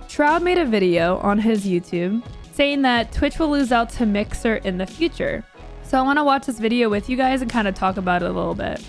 Shroud made a video on his YouTube saying that Twitch will lose out to Mixer in the future. So I want to watch this video with you guys and kind of talk about it a little bit.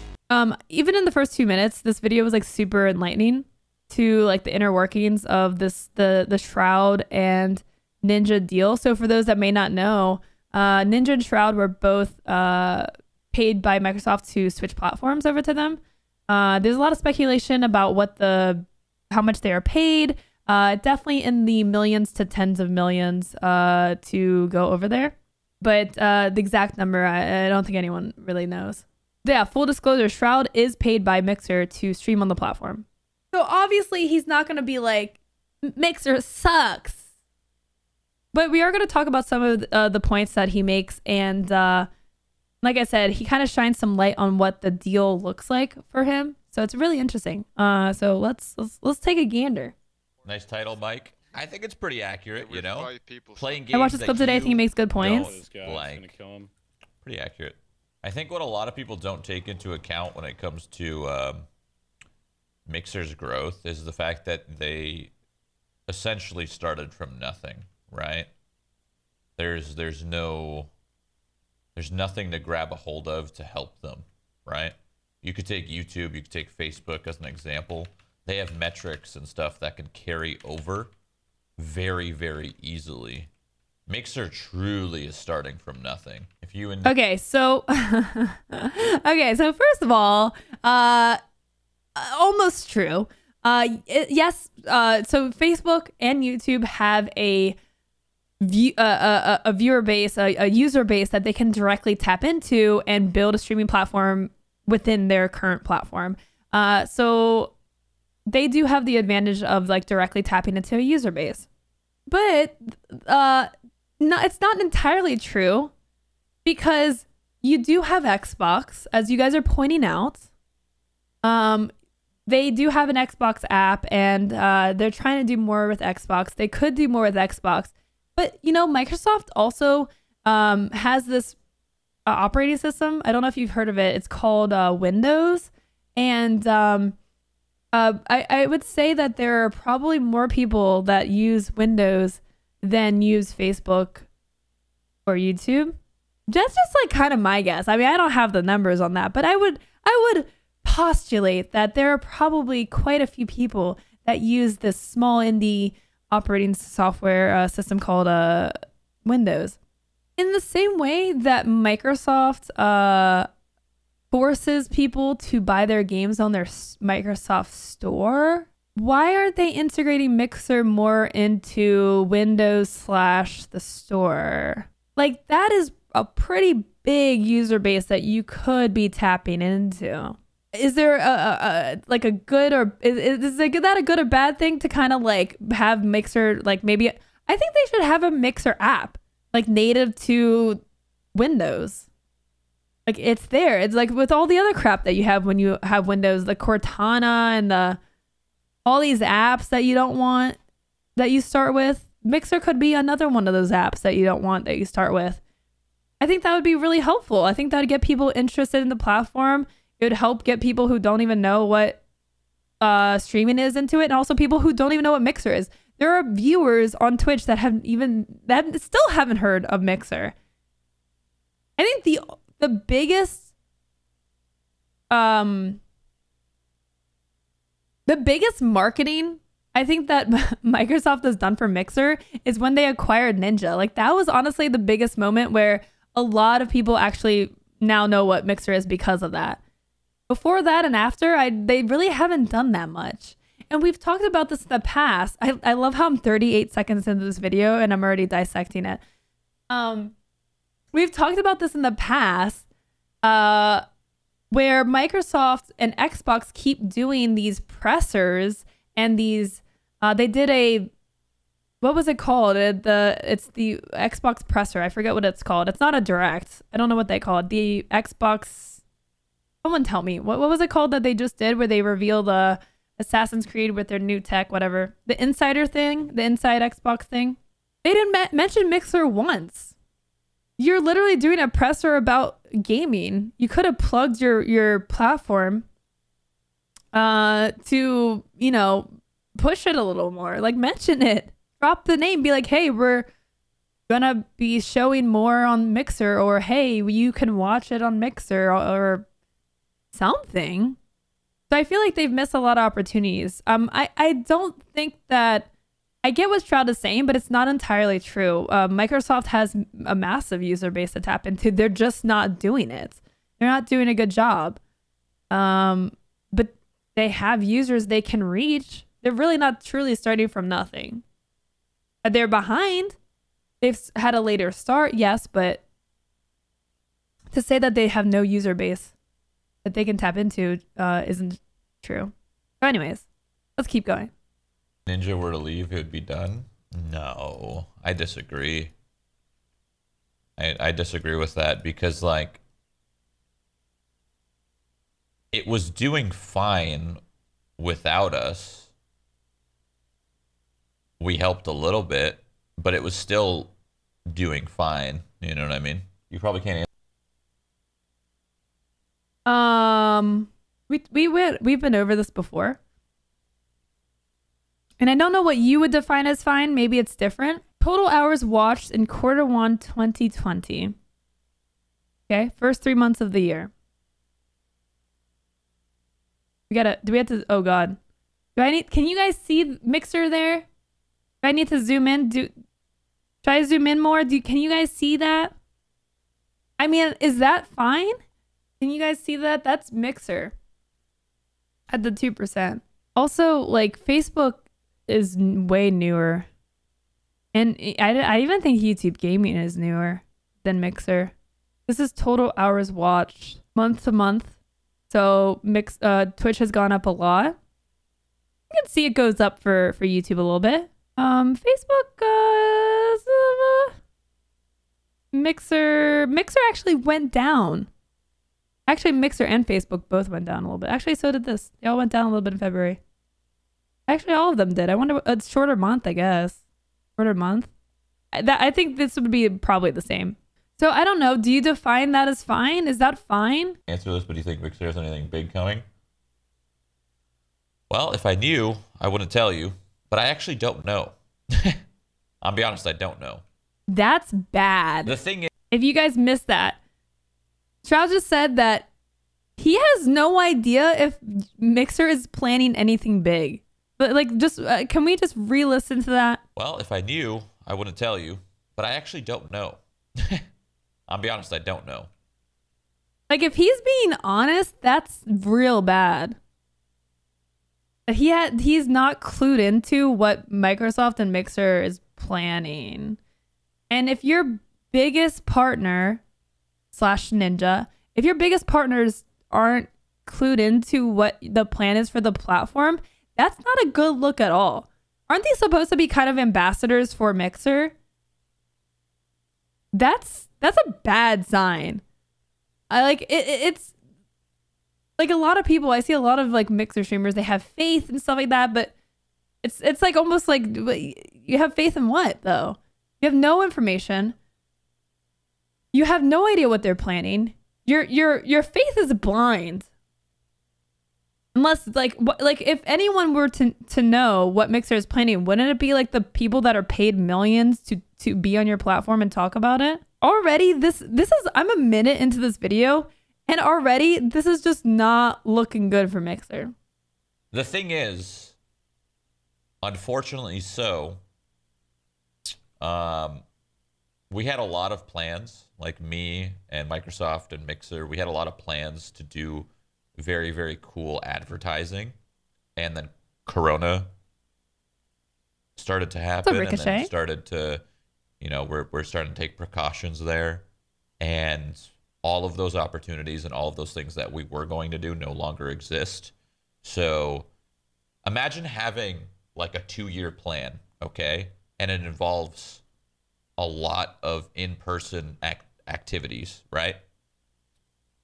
Even in the first 2 minutes, this video was like super enlightening to like the inner workings of the Shroud and Ninja deal. So for those that may not know, Ninja and Shroud were both paid by Microsoft to switch platforms over to them. There's a lot of speculation about how much they are paid. Definitely in the millions to tens of millions to go over there. But the exact number, I don't think anyone really knows. Yeah, full disclosure, Shroud is paid by Mixer to stream on the platform. So obviously he's not going to be like, Mixer sucks. But we are going to talk about some of the points that he makes. And like I said, he kind of shines some light on what the deal looks like for him. So it's really interesting. So let's take a gander. Nice title, Mike. I think it's pretty accurate, you know. Playing games I watched this clip today. I think he makes good points. Pretty accurate. I think what a lot of people don't take into account when it comes to Mixer's growth is the fact that they essentially started from nothing, right? There's nothing to grab a hold of to help them, right? You could take YouTube, you could take Facebook as an example. They have metrics and stuff that can carry over very, very easily. Mixer truly is starting from nothing. If you okay, so first of all, almost true. Yes. So Facebook and YouTube have a viewer base, a user base that they can directly tap into and build a streaming platform within their current platform. So they do have the advantage of like directly tapping into a user base, but no, it's not entirely true because you do have Xbox, as you guys are pointing out. They do have an Xbox app, and they're trying to do more with Xbox. They could do more with Xbox, but you know, Microsoft also has this operating system. I don't know if you've heard of it. It's called Windows, and I would say that there are probably more people that use Windows than use Facebook or YouTube. That's just like kind of my guess. I mean, I don't have the numbers on that, but I would postulate that there are probably quite a few people that use this small indie operating software system called Windows. In the same way that Microsoft forces people to buy their games on their Microsoft Store, why aren't they integrating Mixer more into Windows / the store? Like, that is a pretty big user base that you could be tapping into. Is there like a good or is that a good or bad thing to kind of like have Mixer, like maybe I think they should have a Mixer app like native to Windows. Like, it's there. It's like with all the other crap that you have when you have Windows, the Cortana and all these apps that you don't want, that you start with. Mixer could be another one of those apps that you don't want that you start with. I think that would be really helpful. I think that would get people interested in the platform. It would help get people who don't even know what streaming is into it, and also people who don't even know what Mixer is. There are viewers on Twitch that still haven't heard of Mixer. I think the biggest marketing I think that Microsoft has done for Mixer is when they acquired Ninja. Like, that was honestly the biggest moment where a lot of people actually now know what Mixer is because of that. Before that and after, they really haven't done that much. And we've talked about this in the past. I love how I'm 38 seconds into this video and I'm already dissecting it. We've talked about this in the past, where Microsoft and Xbox keep doing these pressers and these, they did what was it called? It's the Xbox presser. I forget what it's called. It's not a direct. I don't know what they call it. The Xbox, someone tell me. What was it called that they just did where they revealed Assassin's Creed with their new tech, whatever. The Insider thing, the Inside Xbox thing. They didn't mention Mixer once. You're literally doing a presser about gaming. You could have plugged your platform to, you know, push it a little more. Like, mention it. Drop the name. Be like, hey, we're gonna be showing more on Mixer, or hey, you can watch it on Mixer, or something. So I feel like they've missed a lot of opportunities. I don't think that, I get what Shroud is saying, but it's not entirely true. Microsoft has a massive user base to tap into. They're just not doing it. They're not doing a good job. But they have users they can reach. They're really not truly starting from nothing. They're behind. They've had a later start, yes, but to say that they have no user base that they can tap into isn't true. So anyways, let's keep going. Ninja were to leave, it would be done? No, I disagree. I disagree with that because, like, it was doing fine without us. We helped a little bit, but it was still doing fine. You know what I mean? You probably can't answer. We've been over this before. And I don't know what you would define as fine. Maybe it's different. Total hours watched in Q1 2020. Okay, first 3 months of the year. Do we have to, oh God. Can you guys see Mixer there? Do I need to zoom in? Should I zoom in more? Can you guys see that? I mean, is that fine? Can you guys see that? That's Mixer at the 2%. Also, like, Facebook is way newer. And I even think YouTube gaming is newer than Mixer. This is total hours watched month to month. So Twitch has gone up a lot. You can see it goes up for YouTube a little bit. Facebook, Mixer actually went down. Actually, Mixer and Facebook both went down a little bit. Actually, so did this. They all went down a little bit in February. Actually, all of them did. I wonder, it's shorter month, I guess. Shorter month. I think this would be probably the same. So I don't know. Do you define that as fine? Is that fine? Answer this, but do you think Mixer has anything big coming? Well, if I knew, I wouldn't tell you. But I actually don't know. I'll be honest, I don't know. That's bad. The thing is, if you guys missed that, Shroud just said that he has no idea if Mixer is planning anything big. But like, just can we just re-listen to that? Well, if I knew, I wouldn't tell you. But I actually don't know. I'll be honest, I don't know. Like, if he's being honest, that's real bad. He's not clued into what Microsoft and Mixer is planning. And if your biggest partner / Ninja, if your biggest partners aren't clued into what the plan is for the platform, that's not a good look at all. Aren't they supposed to be kind of ambassadors for Mixer? That's a bad sign. It's like, a lot of people, I see a lot of like Mixer streamers, they have faith and stuff like that, but it's like almost like, you have faith in what though? You have no information. You have no idea what they're planning. Your faith is blind. Unless like if anyone were to know what Mixer is planning, wouldn't it be like the people that are paid millions to be on your platform and talk about it? Already this is, I'm a minute into this video, and already this is just not looking good for Mixer. The thing is, unfortunately so, we had a lot of plans, like me and Microsoft and Mixer, we had a lot of plans to do very, very cool advertising, and then Corona started to happen, and then started to, you know, we're starting to take precautions there, and all of those opportunities and all of those things that we were going to do no longer exist. So imagine having like a 2-year plan, okay, and it involves a lot of in-person activities, right?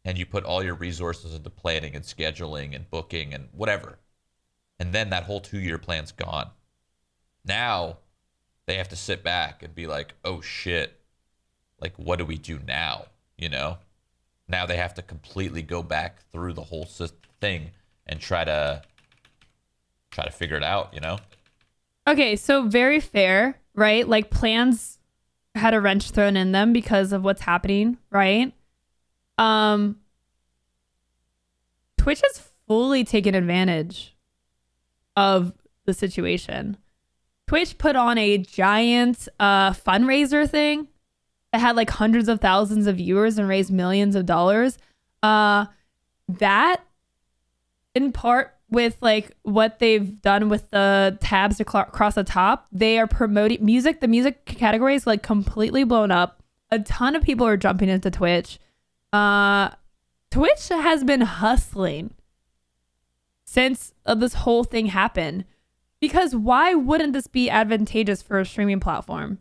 And you put all your resources into planning and scheduling and booking and whatever. And then that whole 2-year plan's gone. Now they have to sit back and be like, oh shit, like what do we do now? You know? Now they have to completely go back through the whole thing and try to try to figure it out, you know? Okay, so very fair, right? Like plans had a wrench thrown in them because of what's happening, right? Twitch has fully taken advantage of the situation. Twitch put on a giant fundraiser thing that had like hundreds of thousands of viewers and raised millions of dollars. That in part with like what they've done with the tabs across the top, they are promoting music. The music category is like completely blown up. A ton of people are jumping into Twitch. Twitch has been hustling since this whole thing happened. Because why wouldn't this be advantageous for a streaming platform?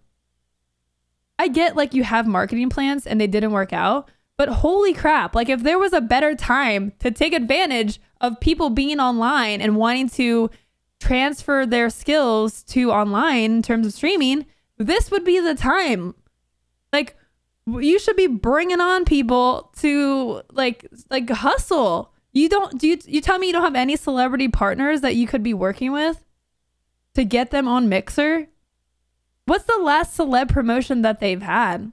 I get like you have marketing plans and they didn't work out, but holy crap, like if there was a better time to take advantage of people being online and wanting to transfer their skills to online in terms of streaming, this would be the time. Like you should be bringing on people to like hustle. You tell me you don't have any celebrity partners that you could be working with to get them on Mixer? What's the last celeb promotion that they've had?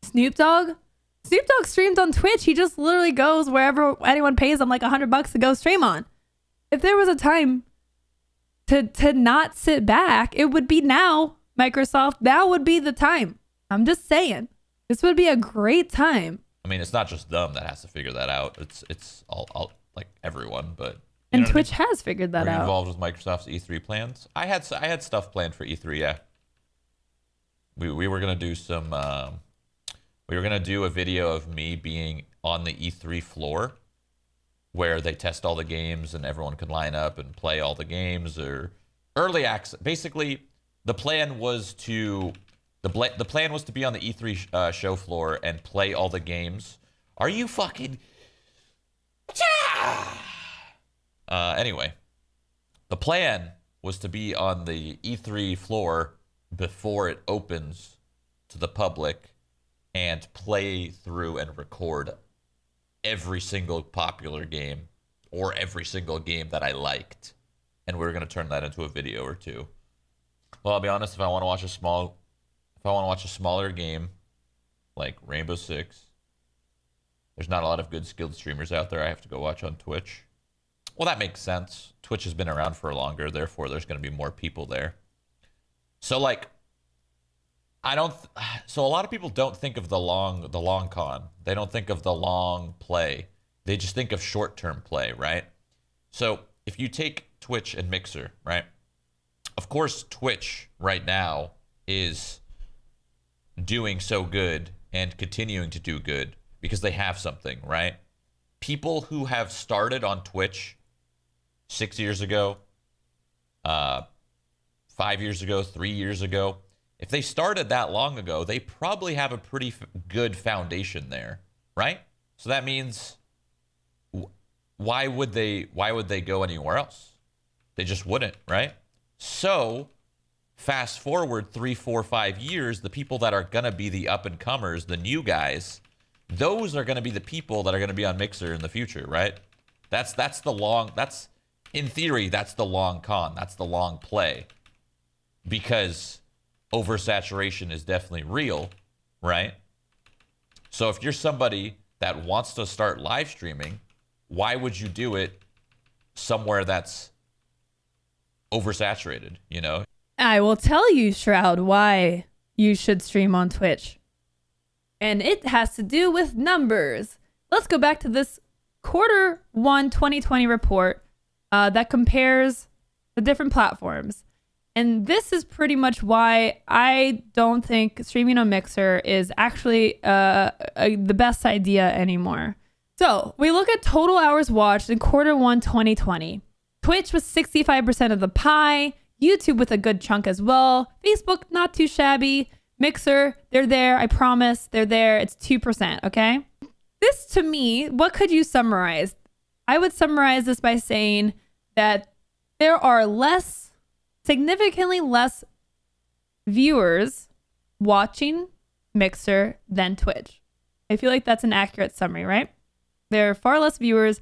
Snoop Dogg? Snoop Dogg streams on Twitch. He just literally goes wherever anyone pays him like $100 to go stream on. If there was a time to not sit back, it would be now, Microsoft. Now would be the time. I'm just saying. This would be a great time. I mean, it's not just them that has to figure that out. It's all like everyone, but and Twitch has figured that out. Were you involved with Microsoft's E3 plans? I had stuff planned for E3. Yeah, we were gonna do some. We were gonna do a video of me being on the E3 floor, where they test all the games and everyone can line up and play all the games or early access. Basically, the plan was to the plan was to be on the E3 show floor and play all the games. Are you fucking? Anyway, the plan was to be on the E3 floor before it opens to the public and play through and record every single popular game or every single game that I liked. And we were going to turn that into a video or two. Well, I'll be honest, if I want to watch a smaller game like Rainbow Six, there's not a lot of good skilled streamers out there. I have to go watch on Twitch. Well, that makes sense. Twitch has been around for longer, therefore there's going to be more people there. So like, so a lot of people don't think of the long con. They don't think of the long play. They just think of short-term play, right? So if you take Twitch and Mixer, right? Of course, Twitch right now is doing so good and continuing to do good because they have something, right? People who have started on Twitch 6 years ago, 5 years ago, 3 years ago, if they started that long ago, they probably have a pretty good foundation there, right? So that means why would they go anywhere else? They just wouldn't, right? So fast forward 3, 4, 5 years, the people that are going to be the up and comers, the new guys, those are going to be the people that are going to be on Mixer in the future, right? That's in theory, that's the long con. That's the long play. Because oversaturation is definitely real, right? So if you're somebody that wants to start live streaming, why would you do it somewhere that's oversaturated, you know? I will tell you, Shroud, why you should stream on Twitch. And it has to do with numbers. Let's go back to this Q1 2020 report that compares the different platforms. And this is pretty much why I don't think streaming on Mixer is actually the best idea anymore. So we look at total hours watched in Q1 2020. Twitch was 65% of the pie. YouTube with a good chunk as well. Facebook, not too shabby. Mixer, they're there. I promise they're there. It's 2%, okay? This to me, what could you summarize? I would summarize this by saying that there are significantly less viewers watching Mixer than Twitch. I feel like that's an accurate summary, right? There are far less viewers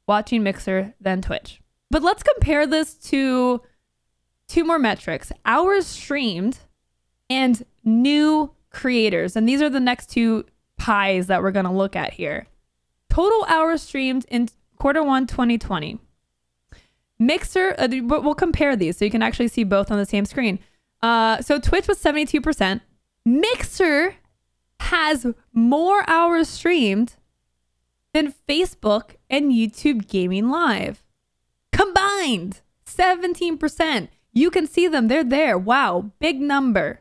watching Mixer than Twitch. But let's compare this to two more metrics: hours streamed and new creators. And these are the next two pies that we're going to look at here. Total hours streamed in Q1 2020. Mixer, we'll compare these so you can actually see both on the same screen. So Twitch was 72%. Mixer has more hours streamed than Facebook and YouTube Gaming Live. Combined, 17%. You can see them. They're there. Wow, big number.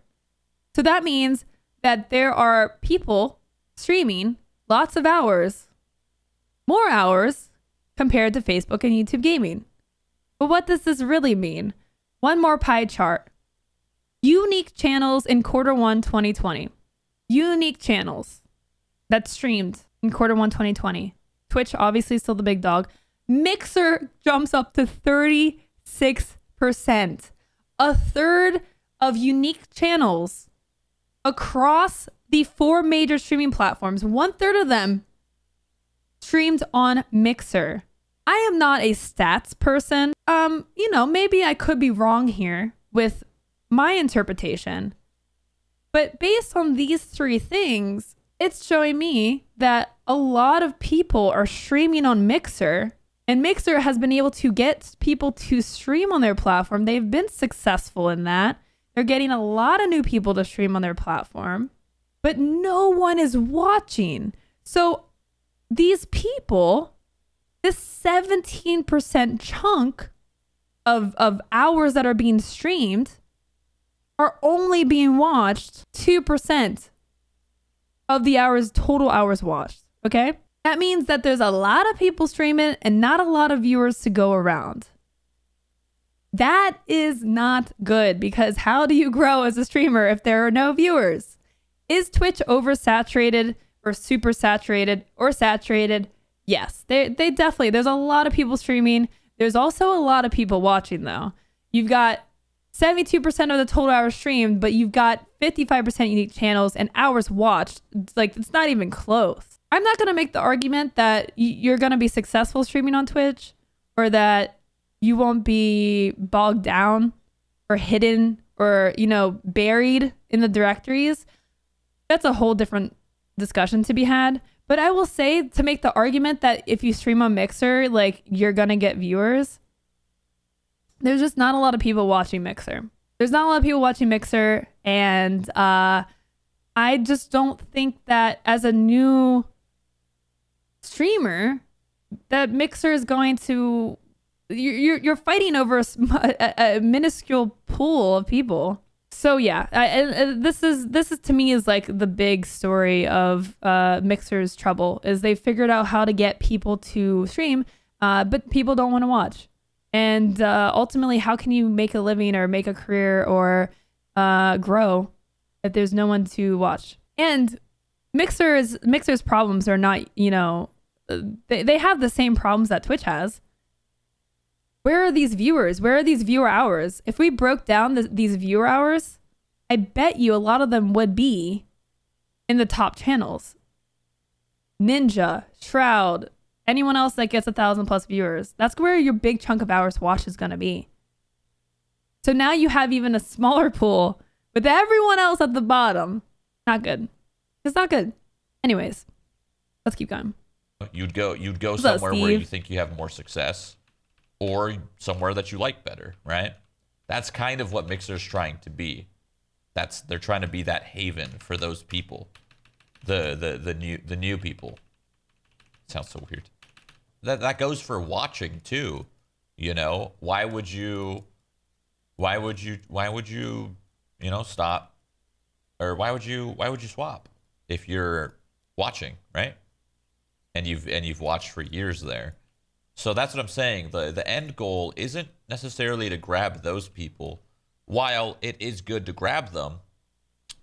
So that means that there are people streaming lots of hours, more hours compared to Facebook and YouTube Gaming. But what does this really mean? One more pie chart. Unique channels in Q1 2020. Unique channels that streamed in Q1 2020. Twitch obviously still the big dog. Mixer jumps up to 36%. A third of unique channels across the 4 major streaming platforms, 1/3 of them streamed on Mixer. I am not a stats person. Maybe I could be wrong here with my interpretation. But based on these 3 things, it's showing me that a lot of people are streaming on Mixer, and Mixer has been able to get people to stream on their platform. They've been successful in that. They're getting a lot of new people to stream on their platform, but no one is watching. So these people, this 17% chunk of hours that are being streamed are only being watched 2% of the total hours watched. Okay. That means that there's a lot of people streaming and not a lot of viewers to go around. That is not good, because how do you grow as a streamer if there are no viewers? Is Twitch oversaturated or super saturated or saturated? Yes, they definitely, there's a lot of people streaming. There's also a lot of people watching though. You've got 72% of the total hours streamed, but you've got 55% unique channels and hours watched. It's not even close. I'm not going to make the argument that you're going to be successful streaming on Twitch, or that you won't be bogged down or hidden or, buried in the directories. That's a whole different discussion to be had. But I will say, to make the argument that if you stream on Mixer, you're going to get viewers, there's just not a lot of people watching Mixer. There's not a lot of people watching Mixer. And I just don't think that as a new streamer, that Mixer is going to... You're fighting over a minuscule pool of people. So yeah, this is to me is the big story of Mixer's trouble, is they figured out how to get people to stream, but people don't want to watch. And ultimately, how can you make a living or make a career or grow if there's no one to watch? And Mixer's problems are not, they have the same problems that Twitch has. Where are these viewers? Where are these viewer hours? If we broke down these viewer hours, I bet you a lot of them would be in the top channels. Ninja, Shroud, anyone else that gets 1,000+ viewers. That's where your big chunk of hours watched is going to be. So now you have even a smaller pool with everyone else at the bottom. Not good. It's not good. Anyways, let's keep going. You'd go somewhere where you think you have more success, or somewhere that you like better, right? That's kind of what Mixer's trying to be. They're trying to be that haven for those people, the new people. Sounds so weird. That goes for watching too. Why would you stop, or why would you swap if you're watching, right? And you've watched for years there. So that's what I'm saying. The end goal isn't necessarily to grab those people. While it is good to grab them,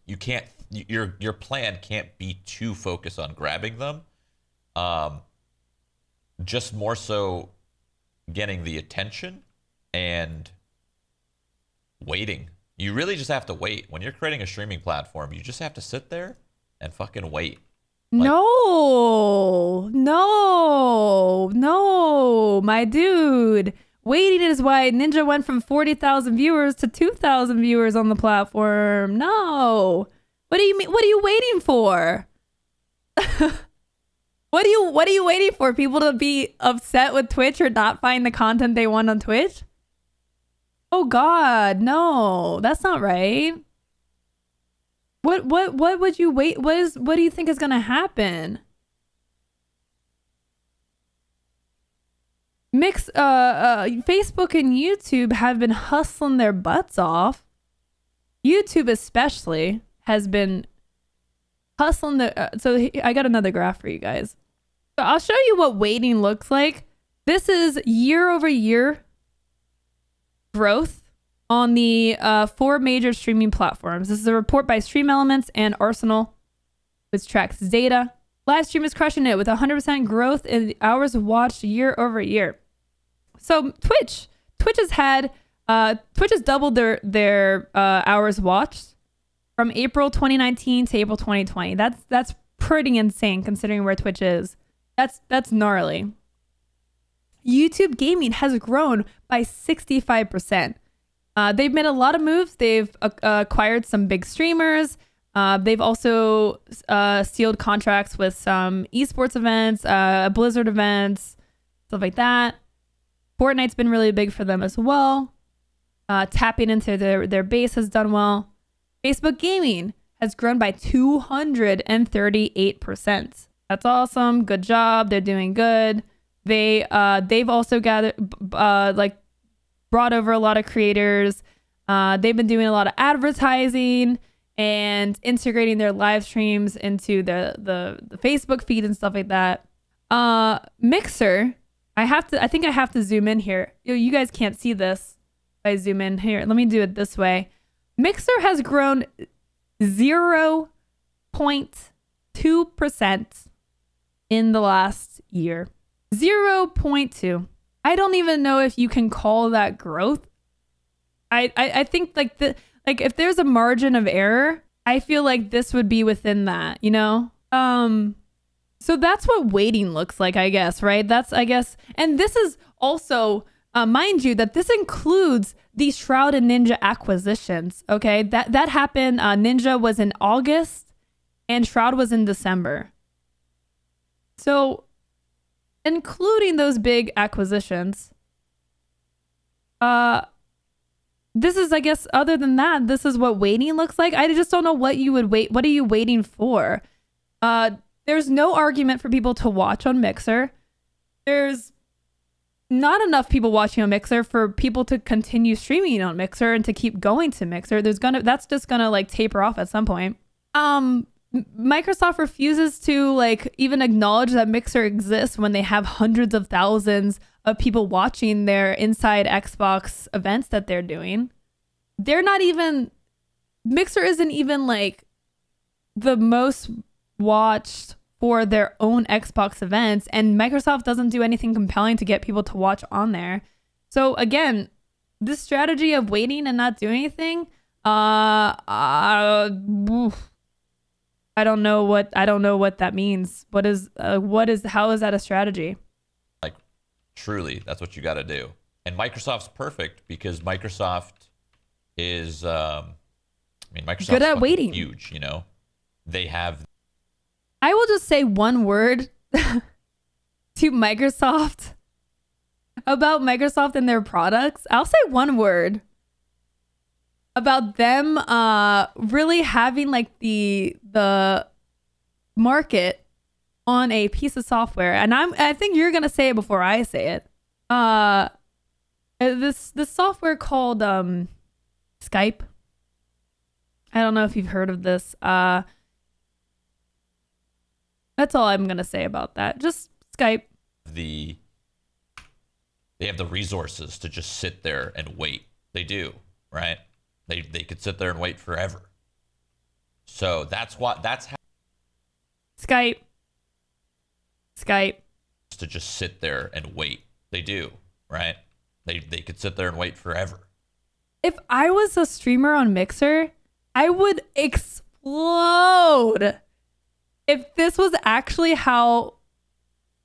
your plan can't be too focused on grabbing them. Just more so getting the attention and waiting. You really just have to wait. When you're creating a streaming platform, you just have to sit there and fucking wait. No, my dude. Waiting is why Ninja went from 40,000 viewers to 2,000 viewers on the platform. No. What do you mean? What are you waiting for? What are you waiting for? People to be upset with Twitch or not find the content they want on Twitch? Oh God, no. That's not right. What would you wait? What do you think is gonna happen? Facebook and YouTube have been hustling their butts off. YouTube especially has been hustling so I got another graph for you guys. So I'll show you what waiting looks like. This is year-over-year growth on the 4 major streaming platforms. This is a report by Stream Elements and Arsenal, which tracks data. Live stream is crushing it with 100% growth in hours watched year over year. So Twitch has doubled their hours watched from April 2019 to April 2020. That's pretty insane considering where Twitch is. That's gnarly. YouTube gaming has grown by 65%. They've made a lot of moves. They've acquired some big streamers. They've also sealed contracts with some esports events, Blizzard events, stuff like that. Fortnite's been really big for them as well. Tapping into their base has done well. Facebook gaming has grown by 238%. That's awesome. Good job. They're doing good. They've also brought over a lot of creators. They've been doing a lot of advertising and integrating their live streams into the Facebook feed and stuff like that. Mixer, I think I have to zoom in here. You guys can't see this if I zoom in here. Let me do it this way. Mixer has grown 0.2% in the last year. 0.2. I don't even know if you can call that growth. I think like if there's a margin of error, I feel like this would be within that, you know? So that's what waiting looks like, I guess, right? And this is also, mind you, that this includes the Shroud and Ninja acquisitions, okay? That happened, Ninja was in August and Shroud was in December. So including those big acquisitions, this is, I guess, other than that, this is what waiting looks like. I just don't know what you would wait. What are you waiting for? There's no argument for people to watch on Mixer. There's not enough people watching on Mixer for people to continue streaming on Mixer and to keep going to Mixer. That's just gonna like taper off at some point. Microsoft refuses to like even acknowledge that Mixer exists when they have hundreds of thousands of people watching their inside Xbox events that they're doing. Mixer isn't even like the most watched for their own Xbox events, and Microsoft doesn't do anything compelling to get people to watch on there. So again, this strategy of waiting and not doing anything, I don't know what that means. How is that a strategy? Like, truly, that's what you got to do. And Microsoft's perfect because Microsoft is, Microsoft's good at waiting. Huge, you know. They have. I will just say one word to Microsoft about Microsoft and their products. I'll say one word about them really having like the market on a piece of software, and I think you're gonna say it before I say it. This software called Skype. I don't know if you've heard of this. That's all I'm gonna say about that. Just Skype. They have the resources to just sit there and wait. They do, right? They could sit there and wait forever. So that's how Skype. To just sit there and wait. They do, right? They could sit there and wait forever. If I was a streamer on Mixer, I would explode. If this was actually how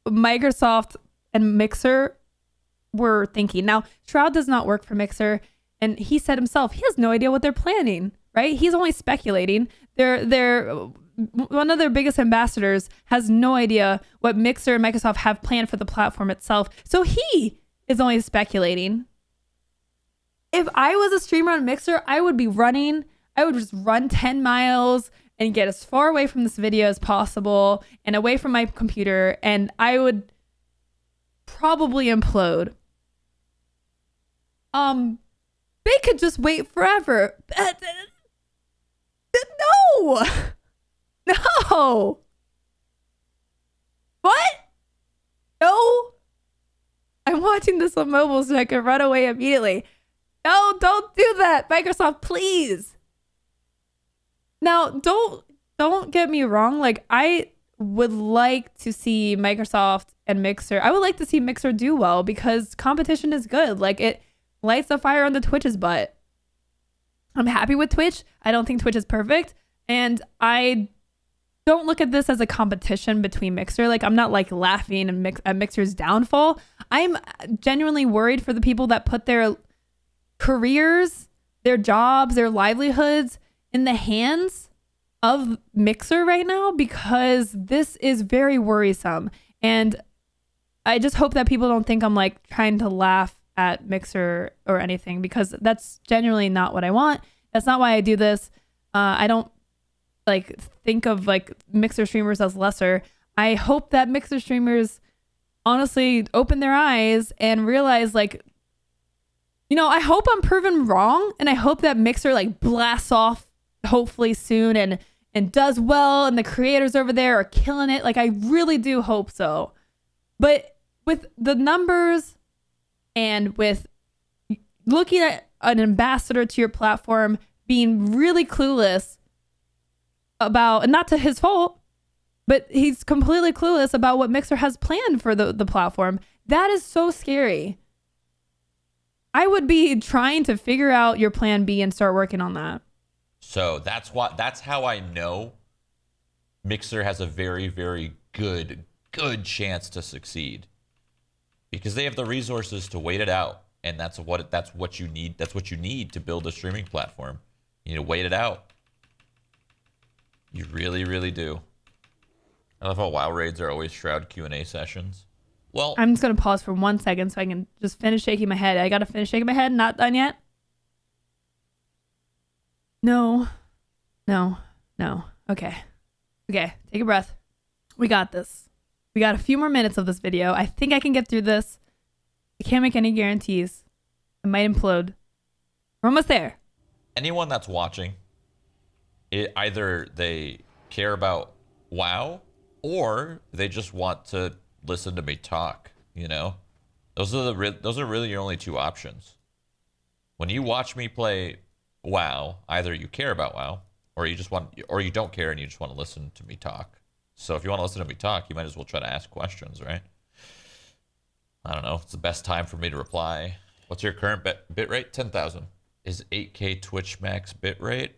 Microsoft and Mixer we're thinking. Now, Shroud does not work for Mixer, and he said himself, he has no idea what they're planning, right? He's only speculating. They're one of their biggest ambassadors has no idea what Mixer and Microsoft have planned for the platform itself. So he is only speculating. If I was a streamer on Mixer, I would be running. I would just run 10 miles and get as far away from this video as possible and away from my computer. And I would probably implode. They could just wait forever. No. No. What? No. I'm watching this on mobile so I can run away immediately. No, don't do that. Microsoft, please. Now, don't get me wrong. Like, I would like to see Microsoft and Mixer. I would like to see Mixer do well because competition is good. Like, it lights a fire on the Twitch's butt. I'm happy with Twitch. I don't think Twitch is perfect. And I don't look at this as a competition between Mixer. Like, I'm not like laughing at Mixer's downfall. I'm genuinely worried for the people that put their careers, their jobs, their livelihoods in the hands of Mixer right now, because this is very worrisome. And I just hope that people don't think I'm like trying to laugh at Mixer or anything, because that's genuinely not what I want. That's not why I do this. I don't like think of like Mixer streamers as lesser. I hope that Mixer streamers honestly open their eyes and realize, like, you know, I hope I'm proven wrong, and I hope that Mixer like blasts off hopefully soon and does well, and the creators over there are killing it. Like, I really do hope so. But with the numbers and with looking at an ambassador to your platform being really clueless about, and not to his fault, but he's completely clueless about what Mixer has planned for the platform, that is so scary. I would be trying to figure out your plan B and start working on that. So that's how I know Mixer has a very, very good chance to succeed, because they have the resources to wait it out, and that's what you need. That's what you need to build a streaming platform. You need to wait it out. You really, really do. I love how WoW raids are always Shroud Q&A sessions. Well, I'm just going to pause for 1 second so I can just finish shaking my head. I got to finish shaking my head. Not done yet. No. Okay. Take a breath. We got this. We got a few more minutes of this video. I think I can get through this. I can't make any guarantees. I might implode. We're almost there. Anyone that's watching, either they care about WoW or they just want to listen to me talk, you know? Those are really your only two options. When you watch me play WoW, either you care about WoW or you don't care and you just want to listen to me talk. So if you want to listen to me talk, you might as well try to ask questions, right? I don't know. It's the best time for me to reply. What's your current bit rate? 10,000. Is 8K Twitch max bit rate?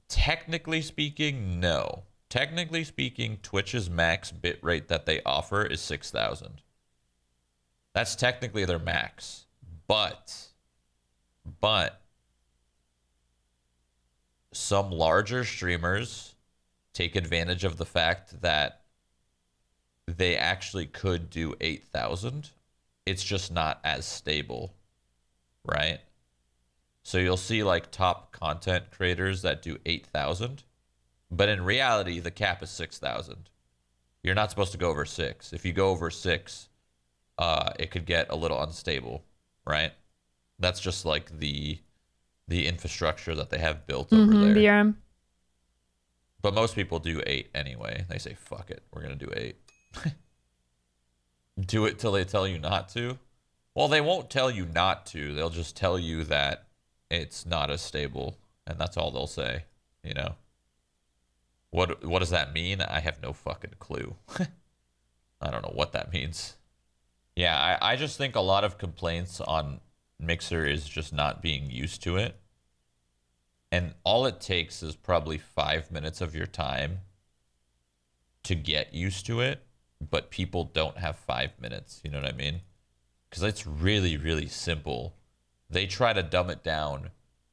Technically speaking, no. Technically speaking, Twitch's max bit rate that they offer is 6,000. That's technically their max. But some larger streamers take advantage of the fact that they actually could do 8,000. It's just not as stable, right? So you'll see like top content creators that do 8,000, but in reality, the cap is 6,000. You're not supposed to go over 6. If you go over 6, it could get a little unstable, right? That's just like the infrastructure that they have built over there. BRM. But most people do 8 anyway. They say, fuck it, we're going to do 8. Do it till they tell you not to. Well, they won't tell you not to. They'll just tell you that it's not as stable, and that's all they'll say, you know? What does that mean? I have no fucking clue. I don't know what that means. Yeah, I just think a lot of complaints on Mixer is just not being used to it. And all it takes is probably 5 minutes of your time to get used to it, but people don't have 5 minutes, you know what I mean? because it's really, really simple. They try to dumb it down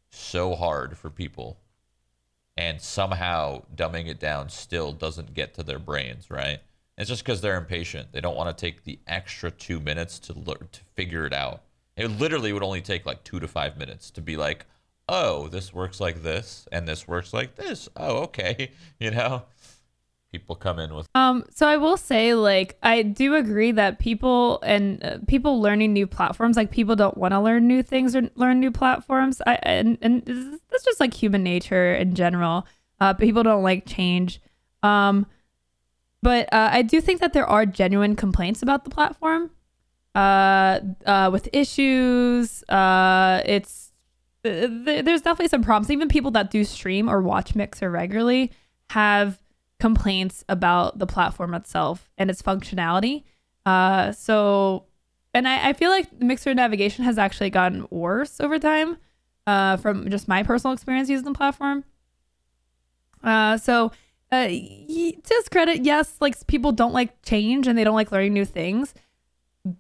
so hard for people, and somehow dumbing it down still doesn't get to their brains, right? It's just because they're impatient. They don't want to take the extra 2 minutes to figure it out. It literally would only take like 2 to 5 minutes to be like, oh, this works like this, and this works like this. Oh, okay. You know, people come in with. So I will say, like, I do agree that people people learning new platforms, like, people don't want to learn new things or learn new platforms. And that's just like human nature in general. People don't like change. But I do think that there are genuine complaints about the platform, with issues. There's definitely some problems. Even people that do stream or watch Mixer regularly have complaints about the platform itself and its functionality. And I feel like Mixer navigation has actually gotten worse over time, from just my personal experience using the platform. To his credit, yes, like, people don't like change and they don't like learning new things.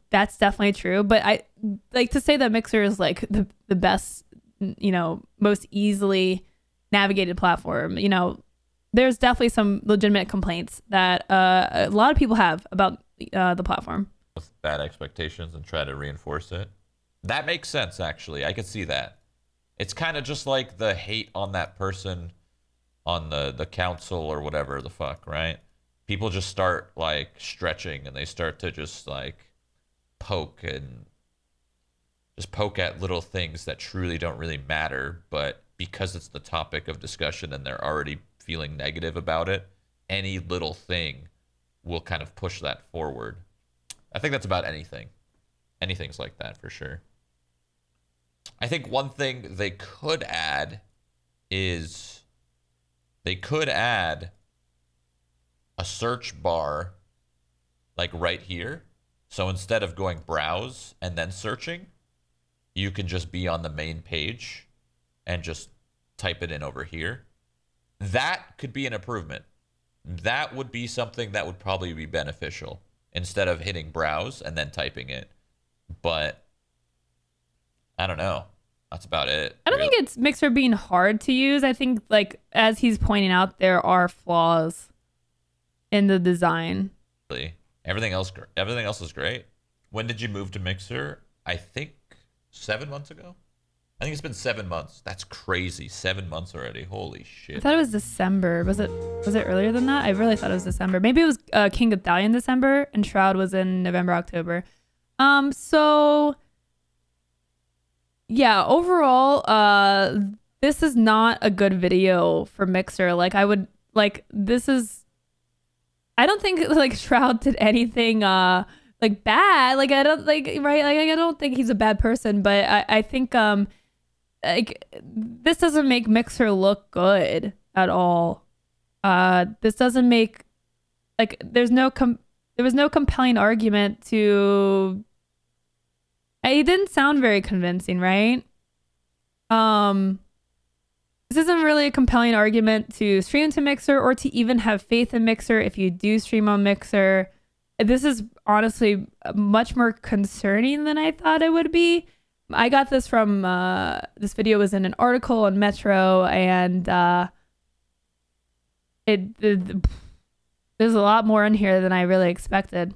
That's definitely true. But I like to say that Mixer is like the best, most easily navigated platform. There's definitely some legitimate complaints that a lot of people have about the platform. With bad expectations and try to reinforce it. That makes sense, actually. I could see that. It's kind of just like the hate on that person on the council or whatever the fuck, right? People just start like stretching and they start to just like poke at little things that truly don't really matter, but because it's the topic of discussion and they're already feeling negative about it, any little thing will kind of push that forward. I think that's about anything. Anything's like that for sure. I think one thing they could add is they could add a search bar like right here. So instead of going browse and then searching, you can just be on the main page and just type it in over here. That could be an improvement. That would be something that would probably be beneficial instead of hitting browse and then typing it. But I don't know. That's about it. I don't think it's Mixer being hard to use. I think, like, as he's pointing out, there are flaws in the design. Everything else is great. When did you move to Mixer? I think 7 months ago. I think it's been 7 months. That's crazy. 7 months already. Holy shit. I thought it was December. Was it earlier than that? I really thought it was December. Maybe it was King of Thalia in December and Shroud was in November, October. So yeah, overall, this is not a good video for Mixer. Like, I don't think like Shroud did anything like bad. Like, I don't like, right? Like, I don't think he's a bad person, but I think like, this doesn't make Mixer look good at all. This doesn't make, like, there was no compelling argument to. It didn't sound very convincing, right? This isn't really a compelling argument to stream to Mixer or to even have faith in Mixer if you do stream on Mixer. This is honestly much more concerning than I thought it would be. I got this from, this video was in an article on Metro, and there's a lot more in here than I really expected.